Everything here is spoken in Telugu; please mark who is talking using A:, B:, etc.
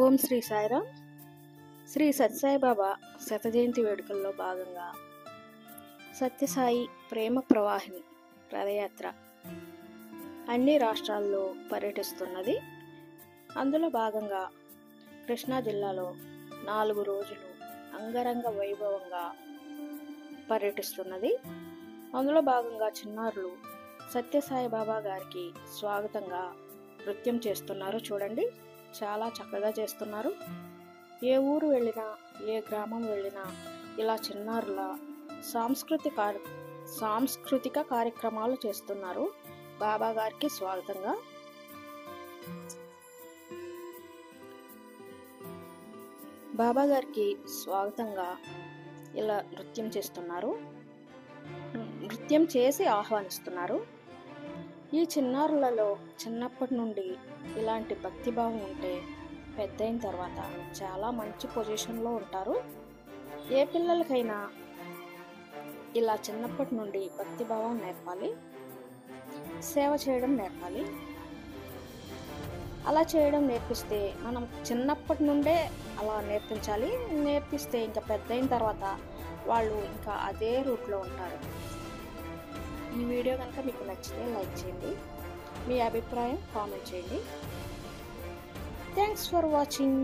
A: ఓం శ్రీ సాయిరామ్. శ్రీ సత్యసాయిబాబా శత జయంతి వేడుకల్లో భాగంగా సత్యసాయి ప్రేమ ప్రవాహిని రథయాత్ర అన్ని రాష్ట్రాల్లో పర్యటిస్తున్నది. అందులో భాగంగా కృష్ణా జిల్లాలో 4 రోజులు అంగరంగ వైభవంగా పర్యటిస్తున్నది. అందులో భాగంగా చిన్నారులు సత్యసాయిబాబా గారికి స్వాగతంగా నృత్యం చేస్తున్నారు. చూడండి, చాలా చక్కగా చేస్తున్నారు. ఏ ఊరు వెళ్ళినా, ఏ గ్రామం వెళ్ళినా ఇలా చిన్నారుల సాంస్కృతిక కార్యక్రమాలు చేస్తున్నారు. బాబా గారికి స్వాగతంగా బాబా గారికి స్వాగతంగా ఇలా నృత్యం చేస్తున్నారు. నృత్యం చేసి ఆహ్వానిస్తున్నారు. ఈ చిన్నారులలో చిన్నప్పటి నుండి ఇలాంటి భక్తిభావం ఉంటే పెద్దయిన తర్వాత చాలా మంచి పొజిషన్లో ఉంటారు. ఏ పిల్లలకైనా ఇలా చిన్నప్పటి నుండి భక్తిభావం నేర్పాలి, సేవ చేయడం నేర్పాలి. అలా చేయడం నేర్పిస్తే మనం చిన్నప్పటి నుండే అలా నేర్పించాలి. నేర్పిస్తే ఇంకా పెద్దయిన తర్వాత వాళ్ళు ఇంకా అదే రూట్లో ఉంటారు. ఈ వీడియో కనుక మీకు నచ్చితే లైక్ చేయండి, మీ అభిప్రాయం కామెంట్ చేయండి. Thanks for watching.